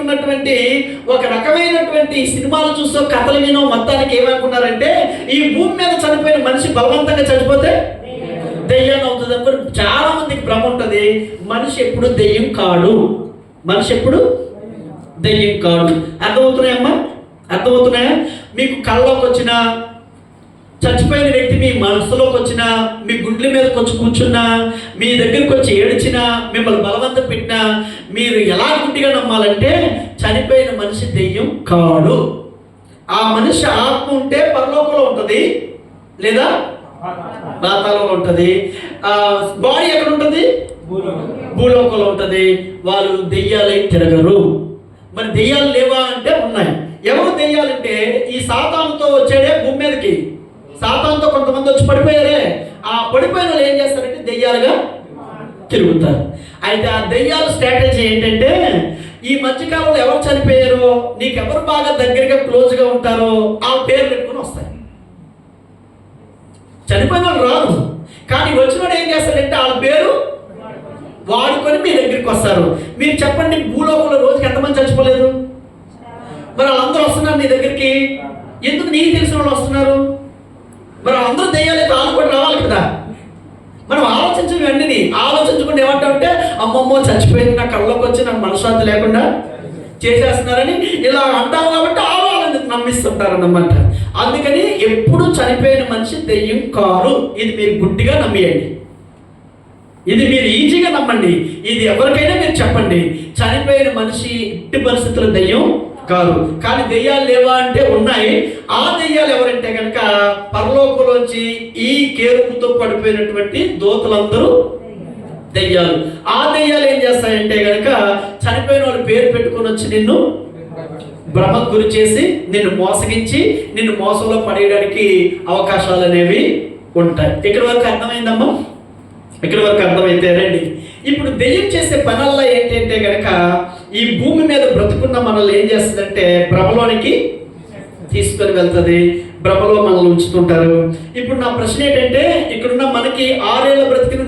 ఉన్నటువంటి ఒక రకమైనటువంటి సినిమాలు చూస్తూ కథలు వినో మొత్తానికి ఏమనుకున్నారంటే ఈ భూమి మీద చనిపోయిన మనిషి బలవంతంగా చనిపోతే దెయ్యం అవుతుంది అనుకుని చాలా మందికి భ్రమ ఉంటుంది. మనిషి ఎప్పుడు దెయ్యం కాడు, మనిషి ఎప్పుడు దెయ్యం కాడు. అర్థమవుతున్నాయమ్మా? అర్థమవుతున్నాయా? మీకు కళ్ళలోకి వచ్చిన చచ్చిపోయిన వ్యక్తి మీ మనసులోకి వచ్చినా, మీ గుండెల మీదకి వచ్చి కూర్చున్నా, మీ దగ్గరికి వచ్చి ఏడ్చినా, మిమ్మల్ని బలవంతం పెట్టినా మీరు ఎలా గుడ్డిగా నమ్మాలంటే చనిపోయిన మనిషి దెయ్యం కాడు. ఆ మనిషి ఆత్మ ఉంటే పరలోకంలో ఉంటుంది లేదా పాతాళంలో ఉంటుంది. బాడీ ఎక్కడ ఉంటుంది? భూలోకంలో ఉంటుంది. వాళ్ళు దెయ్యాలై తిరగరు. మరి దెయ్యాలు లేవా అంటే ఉన్నాయి. ఎవరు దెయ్యాలంటే ఈ సాతానుతో వచ్చాడే భూమి మీదకి, సాతానుతో కొంతమంది వచ్చి పడిపోయారే, ఆ పడిపోయిన వాళ్ళు ఏం చేస్తారంటే దెయ్యాలుగా తిరుగుతారు. అయితే ఆ దెయ్యాల స్ట్రాటజీ ఏంటంటే ఈ మధ్యకాలంలో ఎవరు చనిపోయారో, నీకెవరు బాగా దగ్గరగా క్లోజ్గా ఉంటారో ఆ పేరు పెట్టుకుని వస్తాయి. చనిపోయిన వాళ్ళు రాదు, కానీ వచ్చినోడు ఏం చేస్తాడంటే వాళ్ళ పేరు వాడుకొని మీ దగ్గరికి వస్తారు. మీరు చెప్పండి, భూలోకంలో రోజుకి ఎంతమంది చచ్చిపోలేదు? మరి వాళ్ళందరూ వస్తున్నారు నీ దగ్గరికి. ఎందుకు? నీకు తెలిసిన వాళ్ళు వస్తున్నారు. మరి అందరూ దెయ్యాలైతే వాళ్ళు కూడా రావాలి కదా. మనం ఆలోచించడం అన్నిని ఆలోచించకుండా ఏమంటామంటే అమ్మమ్మో చచ్చిపోయింది, నా కళ్ళలోకి వచ్చి నాకు మనశ్శాంతి లేకుండా చేసేస్తున్నారని ఇలా అంటాం. కాబట్టి వాళ్ళని నమ్మిస్తుంటారు అన్నమాట. అందుకని ఎప్పుడు చనిపోయిన మనిషి దెయ్యం కారు. ఇది మీరు గుడ్డిగా నమ్మేయండి, ఇది మీరు ఈజీగా నమ్మండి. ఇది ఎవరికైనా మీరు చెప్పండి, చనిపోయిన మనిషి ఎట్టి పరిస్థితుల్లో దెయ్యం కాదు. కానీ దెయ్యాలు లేవా అంటే ఉన్నాయి. ఆ దెయ్యాలు ఎవరంటే కనుక పరలోకంలోంచి ఈ కేరుపుతో పడిపోయినటువంటి దూతలందరూ దెయ్యాలు. ఆ దెయ్యాలు ఏం చేస్తాయంటే కనుక చనిపోయిన వాళ్ళు పేరు పెట్టుకొని వచ్చి నిన్ను భ్రమకు గురి చేసి నిన్ను మోసగించి నిన్ను మోసంలో పడేయడానికి అవకాశాలు అనేవి ఉంటాయి. ఇక్కడ వరకు అర్థమైందమ్మా? ఇక్కడ వరకు అర్థమైతే రండి. ఇప్పుడు దెయ్యం చేసే పనుల్లో ఏంటంటే కనుక ఈ భూమి మీద బ్రతుకున్న మనల్ని ఏం చేస్తుందంటే భ్రమలోనికి తీసుకొని వెళ్తుంది, భ్రమలో మనల్ని ఉంచుతుంటారు. ఇప్పుడు నా ప్రశ్న ఏంటంటే, ఇక్కడున్న మనకి 6 ఏళ్ళ బ్రతికిన